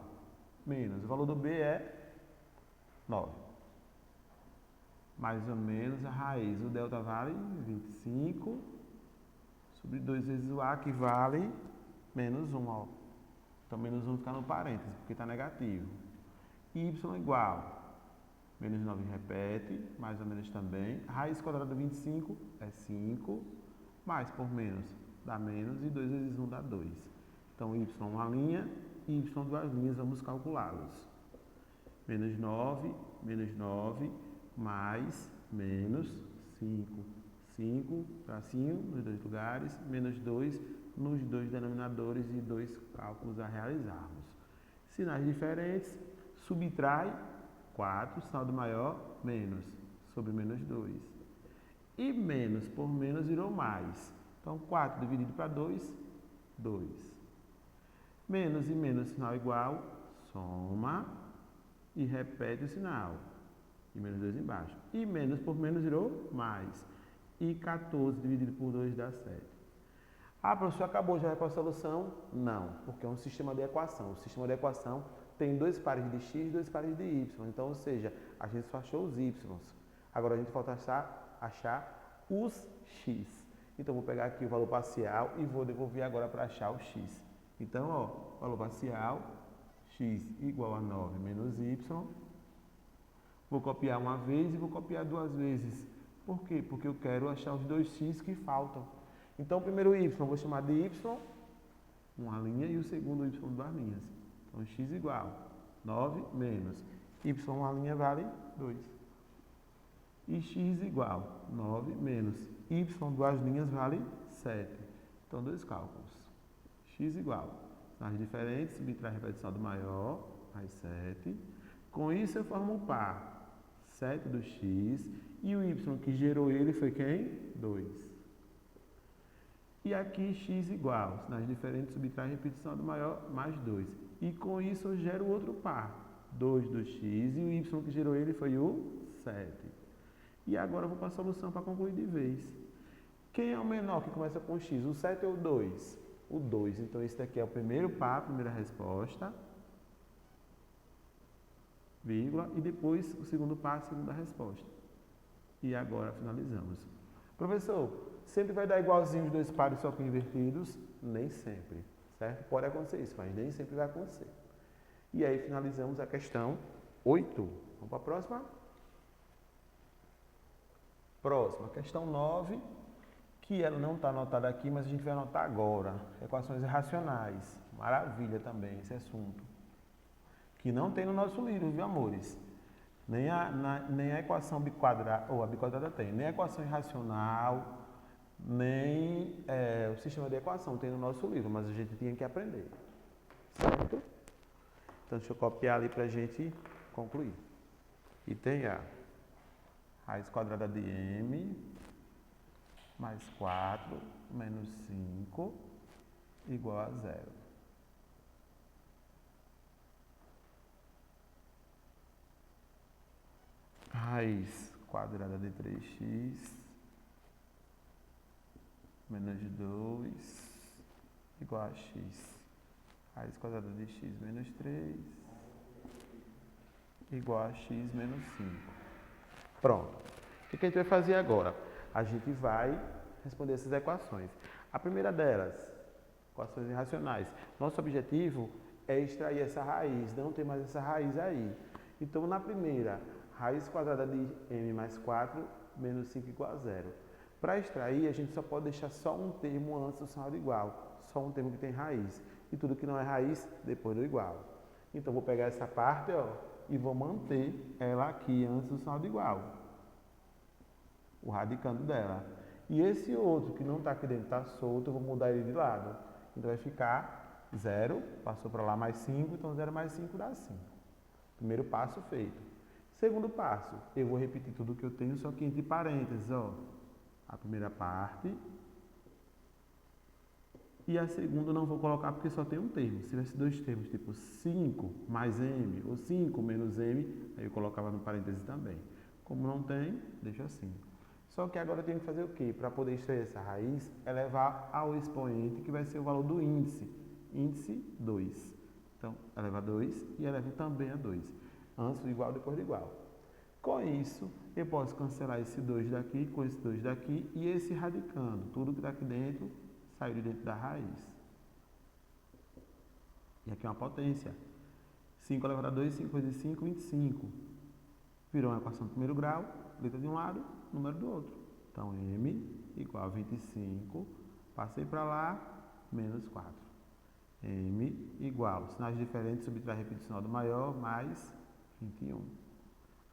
menos, o valor do b é 9. Mais ou menos a raiz, o delta vale 25, sobre 2 vezes o a, que vale menos 1. Ó. Então menos 1 fica no parênteses, porque está negativo. Y igual, menos 9 repete, mais ou menos também. Raiz quadrada de 25 é 5, mais por menos dá menos, e 2 vezes 1 dá 2. Então, y uma linha e y duas linhas, vamos calculá-los. Menos 9, mais menos 5. 5, tracinho, nos dois lugares, menos 2 nos dois denominadores e 2 cálculos a realizarmos. Sinais diferentes, subtrai 4, sinal do maior, menos, sobre menos 2. E menos por menos virou mais. Então, 4 dividido para 2, 2. Menos e menos, sinal igual, soma e repete o sinal. E menos 2 embaixo. E menos por menos virou mais. E 14 dividido por 2 dá 7. Ah, professor, acabou já com a solução? Não, porque é um sistema de equação. O sistema de equação tem 2 pares de x e 2 pares de y. Então, ou seja, a gente só achou os y. Agora a gente falta achar os x. Então, vou pegar aqui o valor parcial e vou devolver agora para achar o x. Então, ó, valor parcial, x igual a 9 menos y. Vou copiar uma vez e vou copiar duas vezes. Por quê? Porque eu quero achar os 2x que faltam. Então, o primeiro y eu vou chamar de y, uma linha, e o segundo y, duas linhas. Então, x igual 9 menos y, uma linha, vale 2. E x igual 9 menos y, duas linhas, vale 7. Então, dois cálculos. X igual, sinais diferentes, subtrai a repetição do maior, mais 7. Com isso, eu formo um par. 7 do x, e o y que gerou ele foi quem? 2. E aqui x igual, sinais diferentes, subtrai a repetição do maior, mais 2. E com isso eu gero outro par, 2 do x, e o y que gerou ele foi o 7. E agora eu vou para a solução para concluir de vez. Quem é o menor que começa com x, o 7 ou o 2? O 2, então esse daqui é o primeiro par, a primeira resposta, vírgula, e depois o segundo par, a segunda resposta. E agora finalizamos. Professor, sempre vai dar igualzinho os dois pares só que invertidos? Nem sempre, certo? Pode acontecer isso, mas nem sempre vai acontecer. E aí finalizamos a questão 8. Vamos para a próxima? Próxima, questão 9, que ela não está anotada aqui, mas a gente vai anotar agora. Equações irracionais. Maravilha também esse assunto. Que não tem no nosso livro, viu, amores? Nem a equação biquadrada, ou a biquadrada tem, nem a equação irracional, nem o sistema de equação tem no nosso livro, mas a gente tinha que aprender. Certo? Então, deixa eu copiar ali para a gente concluir. E tem a raiz quadrada de m mais 4 menos 5 igual a 0. Raiz quadrada de 3x menos 2 igual a x. Raiz quadrada de x menos 3 igual a x menos 5. Pronto. O que a gente vai fazer agora? A gente vai responder essas equações. A primeira delas, equações irracionais. Nosso objetivo é extrair essa raiz, não tem mais essa raiz aí. Então, na primeira, raiz quadrada de m mais 4 menos 5 igual a 0. Para extrair, a gente só pode deixar só um termo antes do sinal do igual. Só um termo que tem raiz. E tudo que não é raiz, depois do igual. Então, vou pegar essa parte, ó, e vou manter ela aqui antes do sinal do igual. O radicando dela. E esse outro que não está aqui dentro, está solto, eu vou mudar ele de lado. Então, vai ficar 0, passou para lá mais 5, então 0 mais 5 dá 5. Primeiro passo feito. Segundo passo, eu vou repetir tudo que eu tenho, só que entre parênteses, ó. a primeira parte. E a segunda eu não vou colocar porque só tem um termo. Se tivesse dois termos, tipo 5 mais m ou 5 menos m, aí eu colocava no parêntese também. Como não tem, deixa assim. Só que agora eu tenho que fazer o quê? Para poder extrair essa raiz, é levar ao expoente, que vai ser o valor do índice. Índice 2. Então, eleva a 2 e eleva também a 2. Antes do igual, depois do igual. Com isso, eu posso cancelar esse 2 daqui com esse 2 daqui e esse radicando. Tudo que está aqui dentro saiu de dentro da raiz. E aqui é uma potência. 5 elevado a 2, 5 vezes 5, 25. Virou uma equação do primeiro grau, letra de um lado, número do outro. Então, m igual a 25, passei para lá, menos 4. M igual, sinais diferentes, subtrai repeticional do maior, mais 21.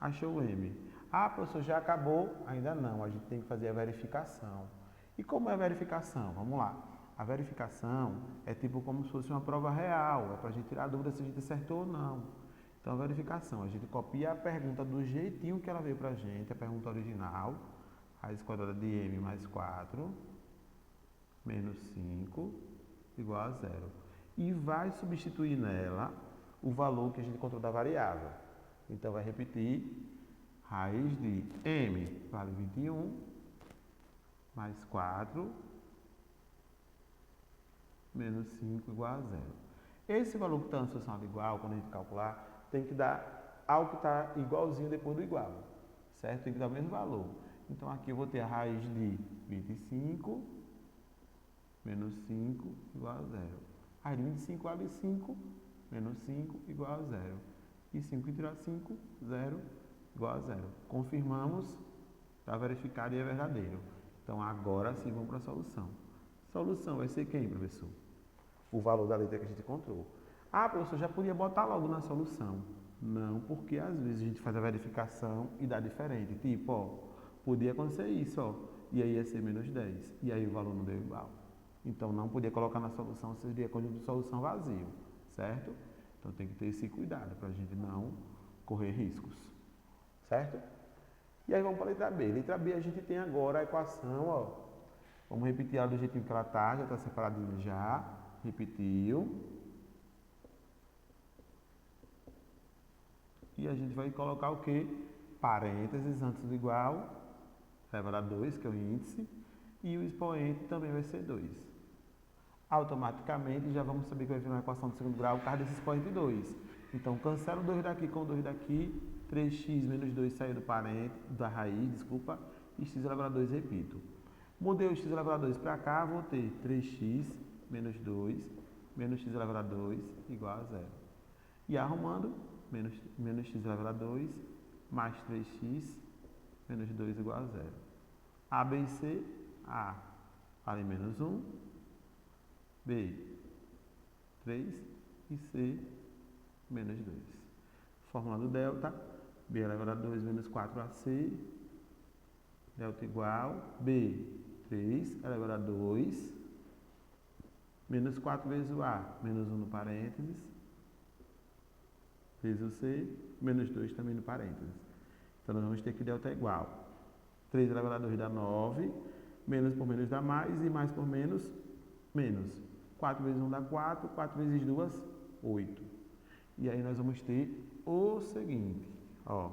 Achou o m. Ah, professor, já acabou? Ainda não, a gente tem que fazer a verificação. E como é a verificação? Vamos lá. A verificação é tipo como se fosse uma prova real, é para a gente tirar a dúvida se a gente acertou ou não. Então, a verificação, a gente copia a pergunta do jeitinho que ela veio para a gente, a pergunta original, raiz quadrada de m mais 4, menos 5, igual a 0. E vai substituir nela o valor que a gente encontrou da variável. Então, vai repetir, raiz de m vale 21, mais 4, menos 5 igual a 0. Esse valor que está na solução igual, quando a gente calcular, tem que dar algo que está igualzinho depois do igual, certo? Tem que dar o mesmo valor. Então, aqui eu vou ter a raiz de 25 menos 5 igual a 0. Raiz de 25 vale 5, menos 5 igual a 0. E 5 tirar 5, 0 igual a 0. Confirmamos, está verificado e é verdadeiro. Então, agora sim, vamos para a solução. Solução vai ser quem, professor? O valor da letra que a gente encontrou. Ah, professor, já podia botar logo na solução. Não, porque às vezes a gente faz a verificação e dá diferente. Tipo, ó, podia acontecer isso, ó, e aí ia ser menos 10. E aí o valor não deu igual. Então, não podia colocar na solução, seria conjunto de solução vazio, certo? Então, tem que ter esse cuidado para a gente não correr riscos, certo? E aí, vamos para a letra B. Letra B, a gente tem agora a equação, ó. Vamos repetir ela do jeitinho que ela está, já está separadinho já. Repetiu. E a gente vai colocar o quê? Parênteses antes do igual, elevado a 2, que é o índice, e o expoente também vai ser 2. Automaticamente já vamos saber que vai vir uma equação do segundo grau por causa desse expoente 2. Então, cancela o 2 daqui com o 2 daqui, 3x menos 2 saiu do parênteses, da raiz, desculpa, e x elevado a 2 repito. Mudei o x elevado a 2 para cá, vou ter 3x menos 2 menos x elevado a 2 igual a 0. E arrumando, menos x elevado a 2 mais 3x menos 2 igual a 0. A, B e C, A vale menos 1, B 3 e C menos 2. Fórmula do delta, B elevado a 2 menos 4AC, delta igual, B 3 elevado a 2, menos 4 vezes o A, menos 1 no parênteses, vezes o C, menos 2 também no parênteses. Então, nós vamos ter que delta igual. 3 elevado a 2 dá 9, menos por menos dá mais, e mais por menos, menos. 4 vezes 1 dá 4, 4 vezes 2, 8. E aí, nós vamos ter o seguinte, ó,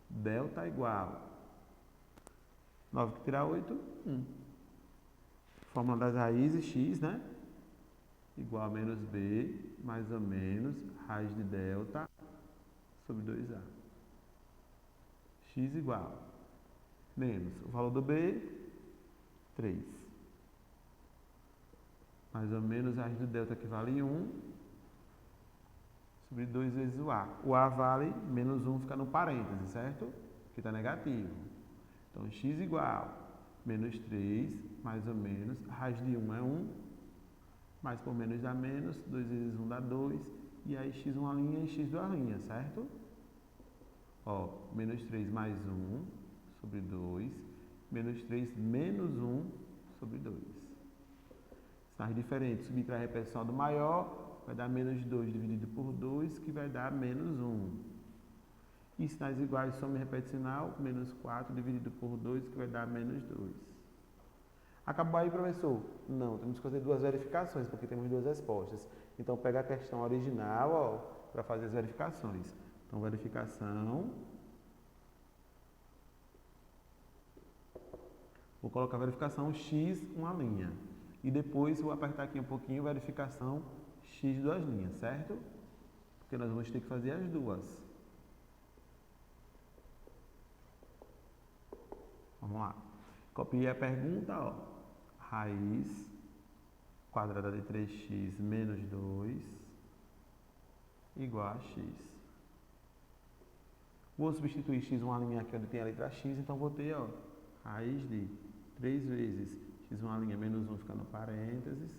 delta igual, 9 que tirar 8, 1. Fórmula das raízes, x, né? Igual a menos b, mais ou menos, raiz de delta, sobre 2a. X igual, menos o valor do b, 3. Mais ou menos, raiz do delta que vale 1, sobre 2 vezes o a. O a vale, menos 1 fica no parêntese, certo? Que está negativo. Então, x igual, menos 3, mais ou menos, raiz de 1 é 1, mais por menos dá menos, 2 vezes 1 dá 2, e aí x uma linha e x duas linhas, certo? Ó, menos 3 mais 1 sobre 2, menos 3 menos 1 sobre 2. Sinais diferentes, subtrai a repetição do maior, vai dar menos 2 dividido por 2, que vai dar menos 1. E sinais iguais, soma e repete sinal, menos 4 dividido por 2, que vai dar menos 2. Acabou aí, professor? Não, temos que fazer duas verificações, porque temos duas respostas. Então, pega a questão original, para fazer as verificações. Então, verificação. Vou colocar verificação x, uma linha. E depois vou apertar aqui um pouquinho, verificação x, duas linhas, certo? Porque nós vamos ter que fazer as duas. Vamos lá. Copiei a pergunta, ó. Raiz quadrada de 3x menos 2 igual a x. Vou substituir x uma linha aqui onde tem a letra x, então vou ter, ó, raiz de 3 vezes x uma linha menos 1 fica no parênteses,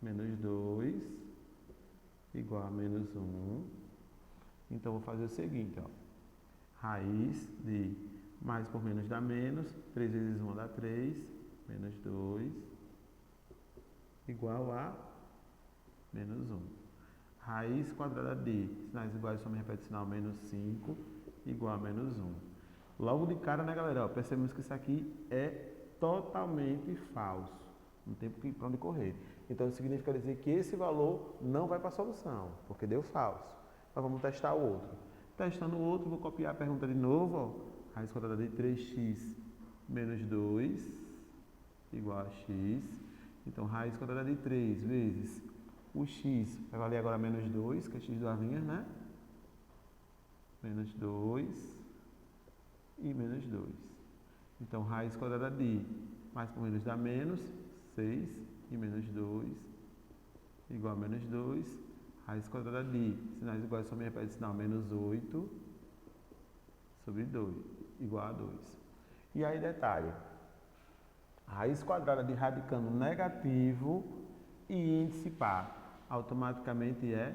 menos 2 igual a menos 1. Então, vou fazer o seguinte, ó. Raiz de mais por menos dá menos, 3 vezes 1 dá 3, menos 2, igual a menos 1. Raiz quadrada de sinais iguais, soma e repete sinal, menos 5, igual a menos 1. Logo de cara, né, galera? Ó, percebemos que isso aqui é totalmente falso. Não tem para onde correr. Então, significa dizer que esse valor não vai para a solução, porque deu falso. Mas vamos testar o outro. Testando o outro, vou copiar a pergunta de novo, ó. Raiz quadrada de 3x menos 2 igual a x. Então, raiz quadrada de 3 vezes o x vai valer agora menos 2, que é x duas linhas, né? Menos 2 e menos 2. Então, raiz quadrada de mais por menos dá menos, 6 e menos 2 igual a menos 2. Raiz quadrada de sinais iguais, soma e repete sinal, menos 8 sobre 2, igual a 2. E aí, detalhe, raiz quadrada de radicando negativo e índice par automaticamente é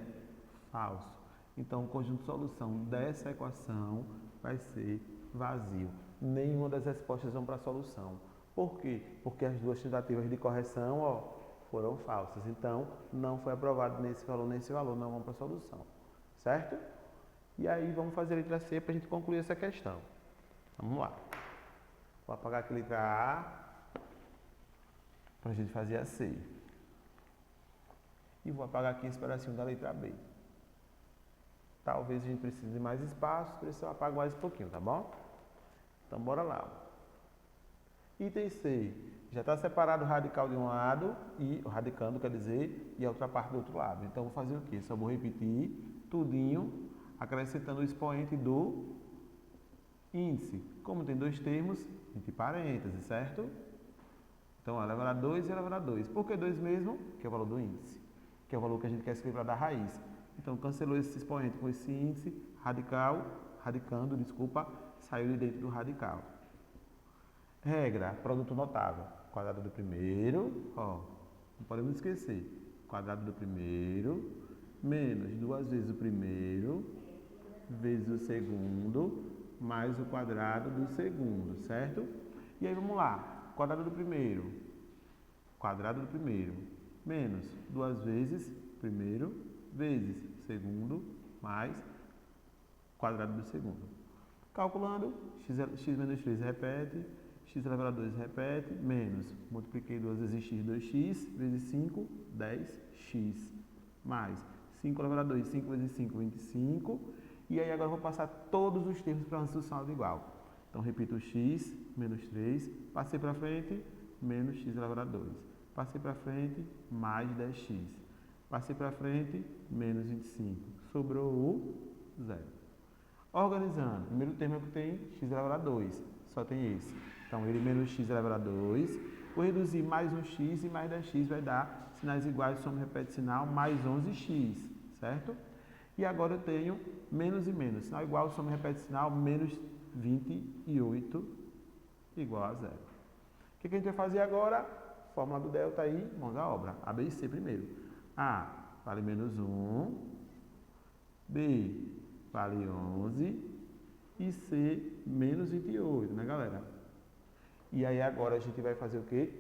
falso. Então, o conjunto de solução dessa equação vai ser vazio. Nenhuma das respostas vão para a solução. Por quê? Porque as duas tentativas de correção, ó, foram falsas. Então, não foi aprovado nesse valor, não vão para a solução. Certo? E aí, vamos fazer a letra C para a gente concluir essa questão. Vamos lá. Vou apagar aqui a letra A para a gente fazer a C. E vou apagar aqui esse pedacinho da letra B. Talvez a gente precise de mais espaço, por isso eu apago mais um pouquinho, tá bom? Então, bora lá. Item C. Já está separado o radical de um lado, e o radicando quer dizer, e a outra parte do outro lado. Então, vou fazer o quê? Só vou repetir tudinho, acrescentando o expoente do índice. Como tem dois termos, entre parênteses, certo? Então, eleva a 2 e eleva a 2. Por que 2 mesmo? Que é o valor do índice, que é o valor que a gente quer escrever para dar raiz. Então, cancelou esse expoente com esse índice, radicando, saiu de dentro do radical. Regra, produto notável. Quadrado do primeiro, ó, não podemos esquecer. Quadrado do primeiro, menos 2 vezes o primeiro, vezes o segundo, mais o quadrado do segundo, certo? E aí, vamos lá. Quadrado do primeiro, menos 2 vezes primeiro, vezes segundo, mais quadrado do segundo. Calculando, x menos 3 repete, x elevado a 2 repete, menos, multipliquei 2 vezes x, 2x, vezes 5, 10x, mais 5 elevado a 2, 5 vezes 5, 25, e aí agora eu vou passar todos os termos para uma solução de igual. Então, repito x, menos 3, passei para frente, menos x elevado a 2. Passei para frente, mais 10x. Passei para frente, menos 25. Sobrou o zero. Organizando, primeiro termo é que tem x elevado a 2, só tem esse. Então, ele menos x elevado a 2. Vou reduzir mais um x e mais 10x vai dar sinais iguais, soma e repete sinal, mais 11x, certo? E agora eu tenho menos e menos. Sinal igual, soma e repete sinal, menos 28 igual a zero. O que a gente vai fazer agora? Fórmula do delta aí, mãos à obra. A, B e C primeiro. A vale menos 1, B vale 11 e C menos 28, né, galera? E aí agora a gente vai fazer o quê?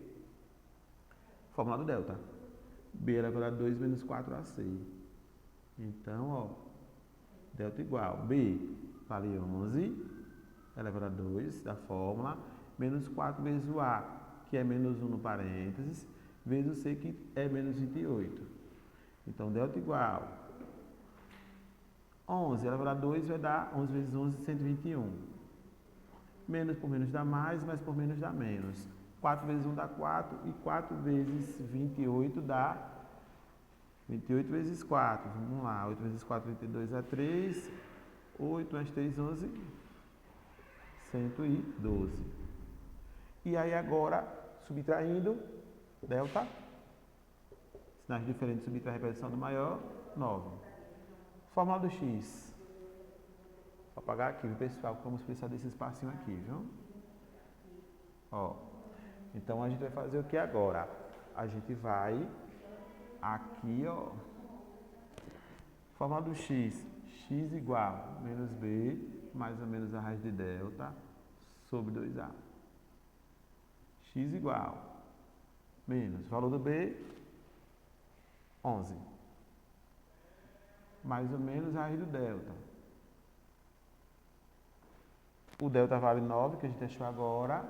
Fórmula do delta. B elevado a 2 menos 4AC. Então, ó, delta igual. B vale 11 elevado a 2 da fórmula, menos 4 vezes o A, que é menos 1 no parênteses, vezes o C, que é menos 28. Então, delta igual 11 elevado a 2 vai dar 11 vezes 11, 121. Menos por menos dá mais por menos dá menos. 4 vezes 1 dá 4 e 4 vezes 28 dá 28 vezes 4. Vamos lá, 8 vezes 4, 32 dá 3. 8 mais 3, 11, 112. E aí agora, subtraindo, delta, sinais diferentes, subtrai a repetição do maior, 9. Fórmula do x. Vou apagar aqui, pessoal, vamos precisar desse espacinho aqui, viu? Ó, então a gente vai fazer o que agora? A gente vai aqui, ó, fórmula do x, x igual a menos b mais ou menos a raiz de delta sobre 2a. X igual menos valor do b, 11, mais ou menos a raiz do delta. O delta vale 9, que a gente achou agora,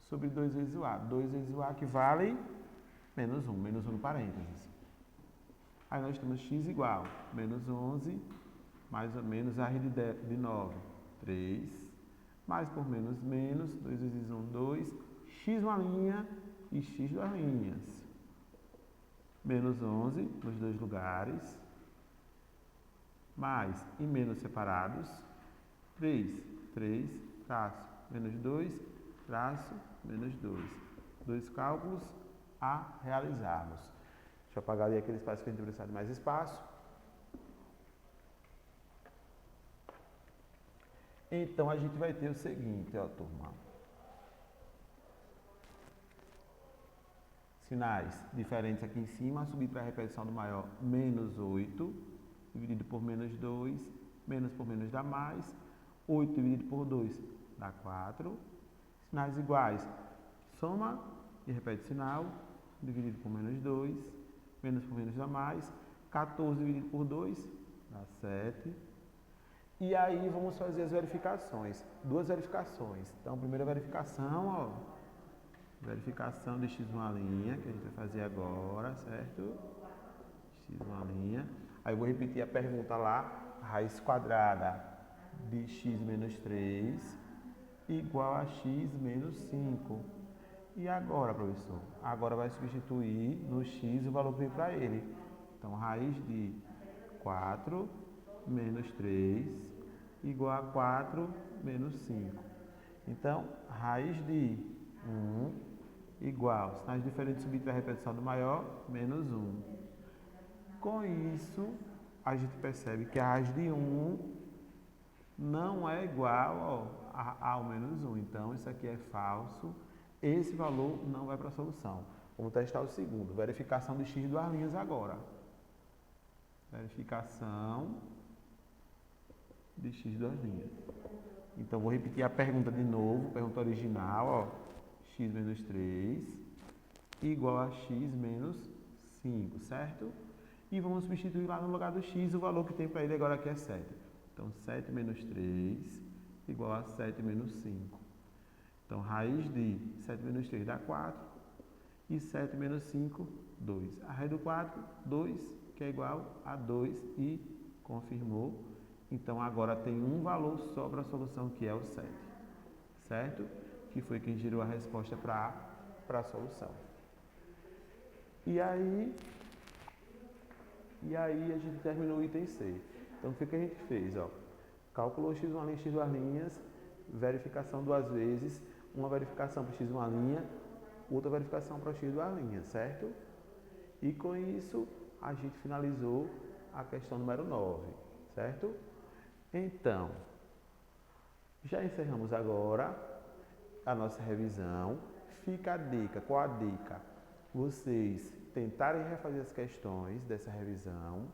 sobre 2 vezes o a. 2 vezes o a que vale menos 1 no parênteses. Aí nós temos x igual menos 11, mais ou menos a raiz de 9, 3, mais por menos menos, 2 vezes 1, 2, x uma linha e x duas linhas. Menos 11 nos dois lugares, mais e menos separados, 3, traço, menos 2, traço, menos 2. Dois cálculos a realizarmos. Deixa eu apagar ali aquele espaço que a gente precisa de mais espaço. Então, a gente vai ter o seguinte, ó, turma. Sinais diferentes aqui em cima, subtrai a repetição do maior, menos 8, dividido por menos 2, menos por menos dá mais, 8 dividido por 2 dá 4. Sinais iguais, soma e repete o sinal, dividido por menos 2, menos por menos dá mais, 14 dividido por 2 dá 7. E aí vamos fazer as verificações, duas verificações. Então, primeira verificação, ó, verificação de x uma linha, que a gente vai fazer agora, certo? X uma linha. Aí eu vou repetir a pergunta lá, raiz quadrada de x menos 3 igual a x menos 5. E agora, professor? Agora vai substituir no x o valor que veio para ele. Então, raiz de 4 menos 3 igual a 4 menos 5. Então, raiz de 1 igual, sinais diferentes, subtrai a repetição do maior, menos 1. Com isso, a gente percebe que a raiz de 1 não é igual ao menos 1. Então, isso aqui é falso. Esse valor não vai para a solução. Vamos testar o segundo. Verificação de x duas linhas agora. Verificação de x duas linhas. Então, vou repetir a pergunta de novo. Pergunta original, ó. X menos 3 igual a x menos 5, certo? E vamos substituir lá no lugar do x o valor que tem para ele agora que é 7. Então, 7 menos 3 igual a 7 menos 5. Então, raiz de 7 menos 3 dá 4 e 7 menos 5, 2. A raiz do 4, 2, que é igual a 2 e confirmou. Então, agora tem um valor só para a solução, que é o 7, certo? Que foi quem gerou a resposta para a solução. E aí a gente terminou o item C. Então, o que a gente fez? Ó? Calculou x uma linha, x duas linhas, verificação duas vezes, uma verificação para x uma linha, outra verificação para x duas linhas, certo? E com isso, a gente finalizou a questão número 9, certo? Então, já encerramos agora a nossa revisão. Fica a dica, qual a dica? Vocês tentarem refazer as questões dessa revisão,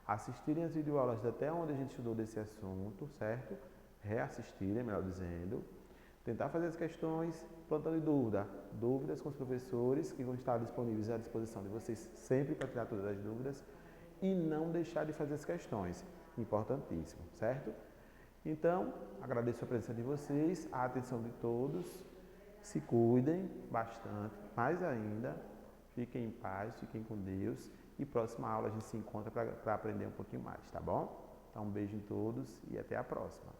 assistirem as videoaulas até onde a gente estudou desse assunto, certo? Reassistirem, melhor dizendo. Tentar fazer as questões, plantando dúvidas com os professores que vão estar disponíveis à disposição de vocês sempre para tirar todas as dúvidas e não deixar de fazer as questões, importantíssimo, certo? Então, agradeço a presença de vocês, a atenção de todos. Se cuidem bastante, mais ainda. Fiquem em paz, fiquem com Deus. E próxima aula a gente se encontra para aprender um pouquinho mais, tá bom? Então um beijo em todos e até a próxima.